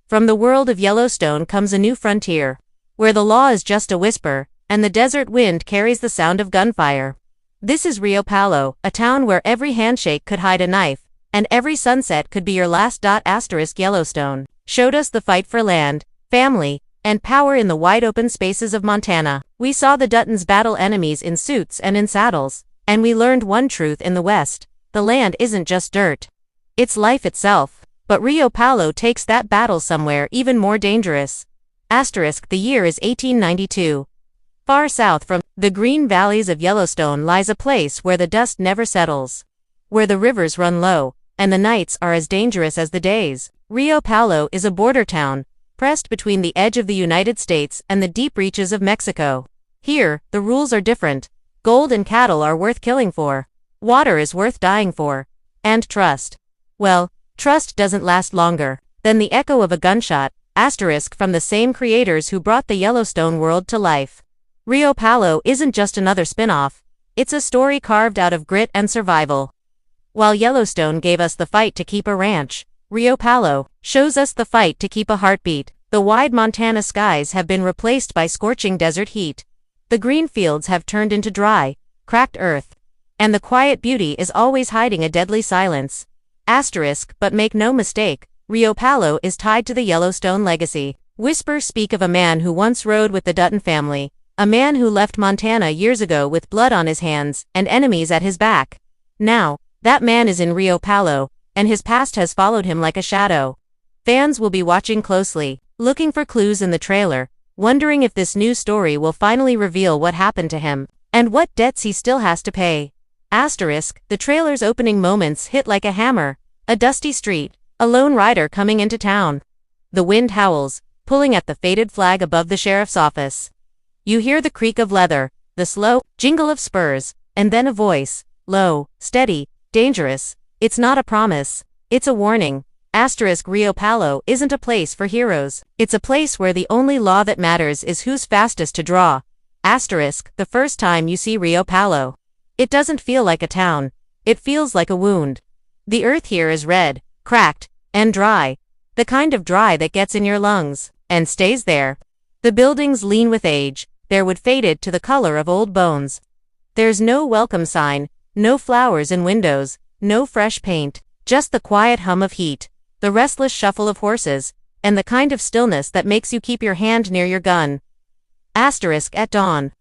From the world of Yellowstone comes a new frontier, where the law is just a whisper, and the desert wind carries the sound of gunfire. This is Rio Palo, a town where every handshake could hide a knife, and every sunset could be your last. Yellowstone showed us the fight for land, family, and power in the wide-open spaces of Montana. We saw the Duttons battle enemies in suits and in saddles, and we learned one truth in the West: the land isn't just dirt. It's life itself. But Rio Palo takes that battle somewhere even more dangerous. The year is 1892. Far south from the green valleys of Yellowstone lies a place where the dust never settles, where the rivers run low, and the nights are as dangerous as the days. Rio Palo is a border town, pressed between the edge of the United States and the deep reaches of Mexico. Here, the rules are different. Gold and cattle are worth killing for. Water is worth dying for. And trust. Well, trust doesn't last longer than the echo of a gunshot, from the same creators who brought the Yellowstone world to life. Rio Palo isn't just another spin-off, it's a story carved out of grit and survival. While Yellowstone gave us the fight to keep a ranch, Rio Palo shows us the fight to keep a heartbeat. The wide Montana skies have been replaced by scorching desert heat. The green fields have turned into dry, cracked earth. And the quiet beauty is always hiding a deadly silence. But make no mistake, Rio Palo is tied to the Yellowstone legacy. Whispers speak of a man who once rode with the Dutton family, a man who left Montana years ago with blood on his hands and enemies at his back. Now, that man is in Rio Palo, and his past has followed him like a shadow. Fans will be watching closely, looking for clues in the trailer, wondering if this new story will finally reveal what happened to him, and what debts he still has to pay. The trailer's opening moments hit like a hammer. A dusty street, a lone rider coming into town. The wind howls, pulling at the faded flag above the sheriff's office. You hear the creak of leather, the slow jingle of spurs, and then a voice, low, steady, dangerous. It's not a promise, it's a warning. Rio Palo isn't a place for heroes. It's a place where the only law that matters is who's fastest to draw. The first time you see Rio Palo, it doesn't feel like a town. It feels like a wound. The earth here is red, cracked, and dry. The kind of dry that gets in your lungs, and stays there. The buildings lean with age, their wood faded to the color of old bones. There's no welcome sign, no flowers in windows, no fresh paint, just the quiet hum of heat, the restless shuffle of horses, and the kind of stillness that makes you keep your hand near your gun. At dawn.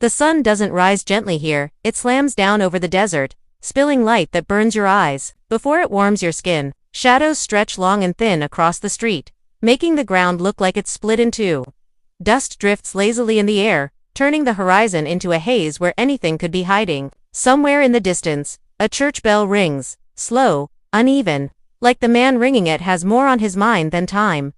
The sun doesn't rise gently here, it slams down over the desert, spilling light that burns your eyes. Before it warms your skin, shadows stretch long and thin across the street, making the ground look like it's split in two. Dust drifts lazily in the air, turning the horizon into a haze where anything could be hiding. Somewhere in the distance, a church bell rings, slow, uneven, like the man ringing it has more on his mind than time.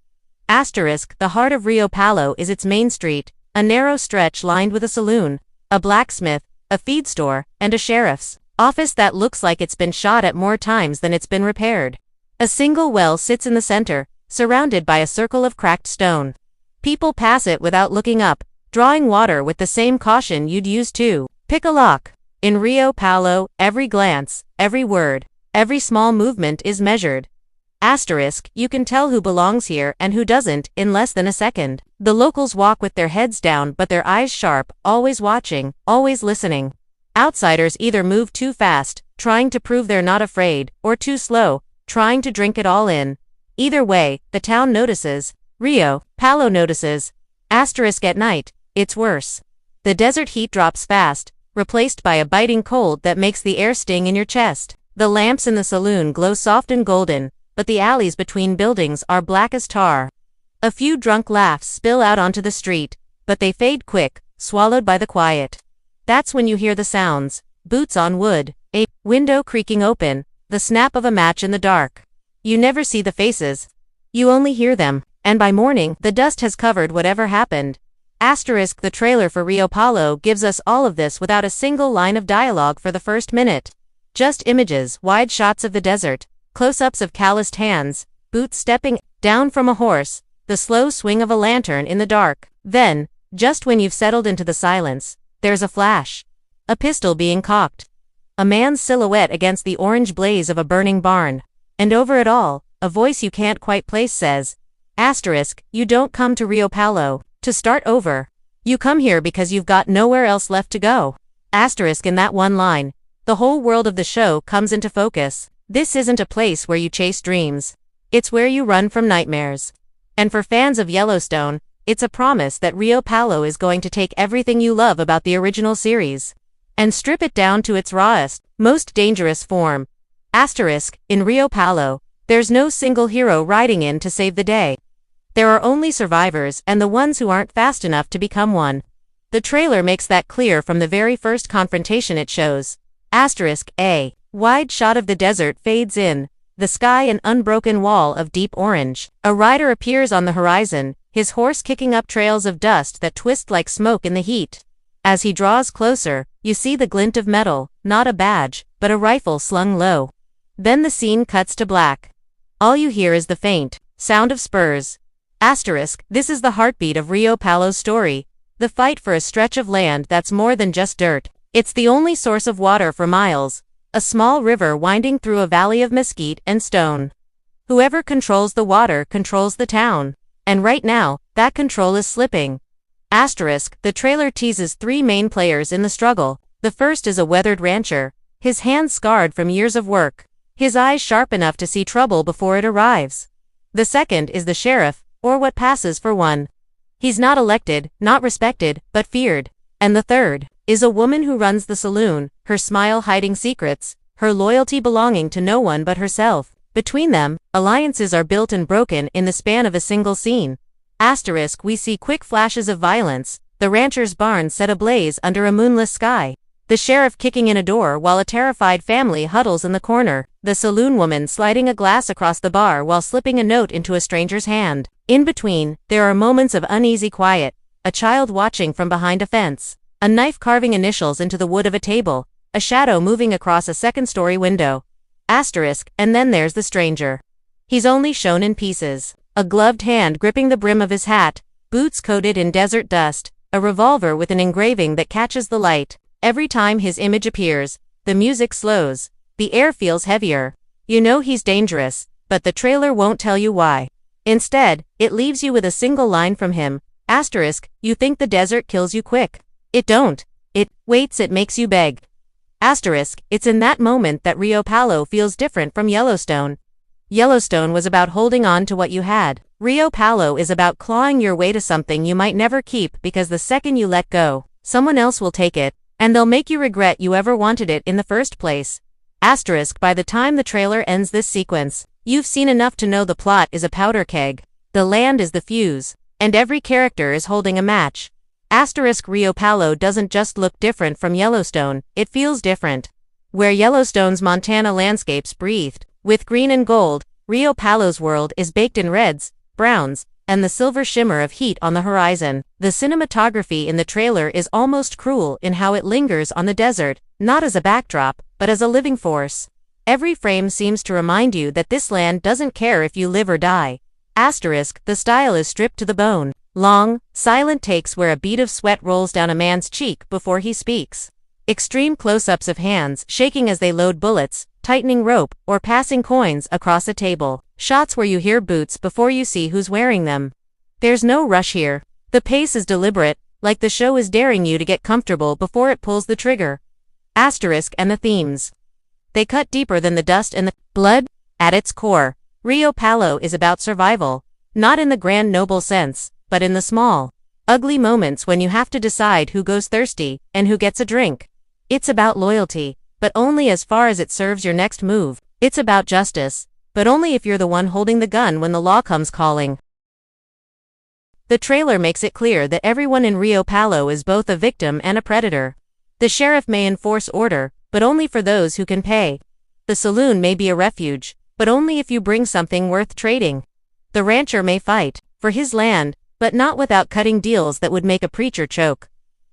The heart of Rio Palo is its main street, a narrow stretch lined with a saloon, a blacksmith, a feed store, and a sheriff's office that looks like it's been shot at more times than it's been repaired. A single well sits in the center, surrounded by a circle of cracked stone. People pass it without looking up, drawing water with the same caution you'd use to pick a lock. In Rio Palo, every glance, every word, every small movement is measured. You can tell who belongs here and who doesn't in less than a second. The locals walk with their heads down but their eyes sharp, always watching, always listening. Outsiders either move too fast, trying to prove they're not afraid, or too slow, trying to drink it all in. Either way, the town notices. Rio Palo notices. At night, it's worse. The desert heat drops fast, replaced by a biting cold that makes the air sting in your chest. The lamps in the saloon glow soft and golden, but the alleys between buildings are black as tar. A few drunk laughs spill out onto the street, but they fade quick, swallowed by the quiet. That's when you hear the sounds: boots on wood, a window creaking open, the snap of a match in the dark. You never see the faces. You only hear them, and by morning, the dust has covered whatever happened. The trailer for Rio Palo gives us all of this without a single line of dialogue for the first minute. Just images, wide shots of the desert, close-ups of calloused hands, boots stepping down from a horse, the slow swing of a lantern in the dark. Then, just when you've settled into the silence, there's a flash. A pistol being cocked. A man's silhouette against the orange blaze of a burning barn. And over it all, a voice you can't quite place says, Asterisk, you don't come to Rio Palo to start over. You come here because you've got nowhere else left to go. Asterisk, in that one line, the whole world of the show comes into focus. This isn't a place where you chase dreams. It's where you run from nightmares. And for fans of Yellowstone, it's a promise that Rio Palo is going to take everything you love about the original series and strip it down to its rawest, most dangerous form. Asterisk, in Rio Palo, there's no single hero riding in to save the day. There are only survivors and the ones who aren't fast enough to become one. The trailer makes that clear from the very first confrontation it shows. Asterisk, a wide shot of the desert fades in, the sky an unbroken wall of deep orange. A rider appears on the horizon, his horse kicking up trails of dust that twist like smoke in the heat. As he draws closer, you see the glint of metal, not a badge, but a rifle slung low. Then the scene cuts to black. All you hear is the faint sound of spurs. Asterisk, this is the heartbeat of Rio Palo's story, the fight for a stretch of land that's more than just dirt. It's the only source of water for miles, a small river winding through a valley of mesquite and stone. Whoever controls the water controls the town. And right now, that control is slipping. Asterisk, the trailer teases three main players in the struggle. The first is a weathered rancher, his hands scarred from years of work, his eyes sharp enough to see trouble before it arrives. The second is the sheriff, or what passes for one. He's not elected, not respected, but feared. And the third is a woman who runs the saloon, her smile hiding secrets, her loyalty belonging to no one but herself. Between them, alliances are built and broken in the span of a single scene. Asterisk, we see quick flashes of violence, the rancher's barn set ablaze under a moonless sky, the sheriff kicking in a door while a terrified family huddles in the corner, the saloon woman sliding a glass across the bar while slipping a note into a stranger's hand. In between, there are moments of uneasy quiet, a child watching from behind a fence, a knife carving initials into the wood of a table, a shadow moving across a second-story window. Asterisk, and then there's the stranger. He's only shown in pieces. A gloved hand gripping the brim of his hat, boots coated in desert dust, a revolver with an engraving that catches the light. Every time his image appears, the music slows, the air feels heavier. You know he's dangerous, but the trailer won't tell you why. Instead, it leaves you with a single line from him. Asterisk, you think the desert kills you quick. It don't. It waits, it makes you beg. Asterisk, it's in that moment that Rio Palo feels different from Yellowstone. Yellowstone was about holding on to what you had. Rio Palo is about clawing your way to something you might never keep because the second you let go, someone else will take it, and they'll make you regret you ever wanted it in the first place. Asterisk, by the time the trailer ends this sequence, you've seen enough to know the plot is a powder keg, the land is the fuse, and every character is holding a match. Asterisk, Rio Palo doesn't just look different from Yellowstone, it feels different. Where Yellowstone's Montana landscapes breathed with green and gold, Rio Palo's world is baked in reds, browns, and the silver shimmer of heat on the horizon. The cinematography in the trailer is almost cruel in how it lingers on the desert, not as a backdrop, but as a living force. Every frame seems to remind you that this land doesn't care if you live or die. Asterisk, the style is stripped to the bone. Long, silent takes where a bead of sweat rolls down a man's cheek before he speaks. Extreme close-ups of hands shaking as they load bullets, tightening rope, or passing coins across a table. Shots where you hear boots before you see who's wearing them. There's no rush here. The pace is deliberate, like the show is daring you to get comfortable before it pulls the trigger. Asterisk, and the themes. They cut deeper than the dust and the blood. At its core, Rio Palo is about survival, not in the grand noble sense, but in the small, ugly moments when you have to decide who goes thirsty and who gets a drink. It's about loyalty, but only as far as it serves your next move. It's about justice, but only if you're the one holding the gun when the law comes calling. The trailer makes it clear that everyone in Rio Palo is both a victim and a predator. The sheriff may enforce order, but only for those who can pay. The saloon may be a refuge, but only if you bring something worth trading. The rancher may fight for his land, but not without cutting deals that would make a preacher choke.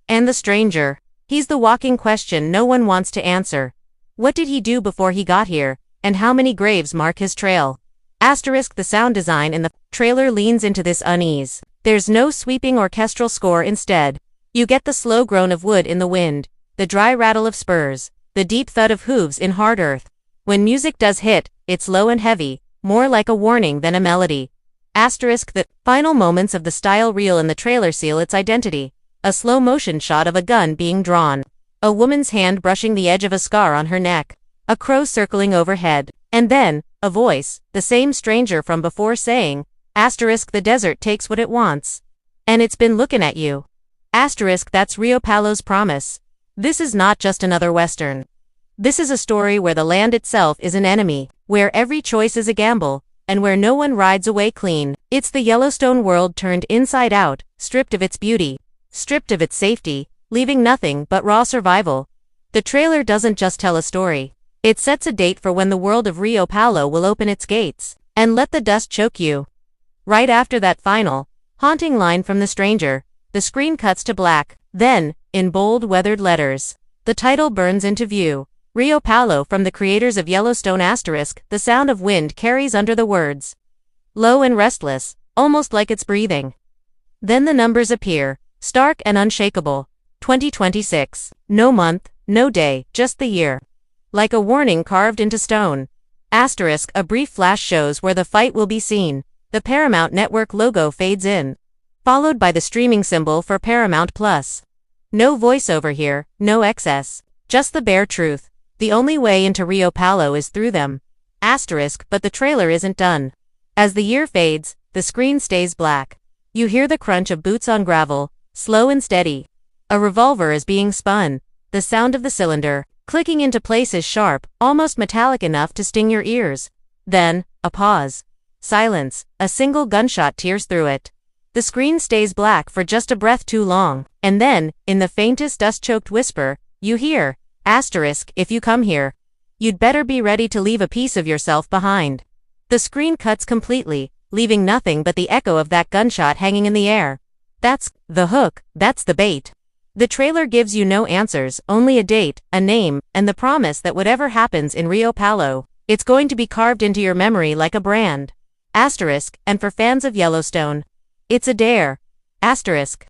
And the stranger, he's the walking question no one wants to answer. What did he do before he got here, and how many graves mark his trail? Asterisk, the sound design in the trailer leans into this unease. There's no sweeping orchestral score. Instead, you get the slow groan of wood in the wind, the dry rattle of spurs, the deep thud of hooves in hard earth. When music does hit, it's low and heavy, more like a warning than a melody. Asterisk the final moments of the style reel in the trailer seal its identity. A slow motion shot of a gun being drawn. A woman's hand brushing the edge of a scar on her neck. A crow circling overhead. And then, a voice, the same stranger from before saying, asterisk the desert takes what it wants. And it's been looking at you. Asterisk that's Rio Palo's promise. This is not just another Western. This is a story where the land itself is an enemy, where every choice is a gamble, and where no one rides away clean. It's the Yellowstone world turned inside out, stripped of its beauty, stripped of its safety, leaving nothing but raw survival. The trailer doesn't just tell a story. It sets a date for when the world of Rio Palo will open its gates, and let the dust choke you. Right after that final, haunting line from the stranger, the screen cuts to black. Then, in bold weathered letters, the title burns into view. Rio Palo from the creators of Yellowstone asterisk, the sound of wind carries under the words. Low and restless, almost like it's breathing. Then the numbers appear, stark and unshakable. 2026. No month, no day, just the year. Like a warning carved into stone. Asterisk, a brief flash shows where the fight will be seen. The Paramount Network logo fades in, followed by the streaming symbol for Paramount Plus. No voiceover here, no excess, just the bare truth. The only way into Rio Palo is through them. Asterisk, but the trailer isn't done. As the year fades, the screen stays black. You hear the crunch of boots on gravel, slow and steady. A revolver is being spun. The sound of the cylinder, clicking into place is sharp, almost metallic enough to sting your ears. Then, a pause. Silence, a single gunshot tears through it. The screen stays black for just a breath too long, and then, in the faintest dust-choked whisper, you hear, asterisk, if you come here, you'd better be ready to leave a piece of yourself behind. The screen cuts completely, leaving nothing but the echo of that gunshot hanging in the air. That's the hook, that's the bait. The trailer gives you no answers, only a date, a name, and the promise that whatever happens in Rio Palo, it's going to be carved into your memory like a brand. Asterisk, and for fans of Yellowstone, it's a dare. Asterisk.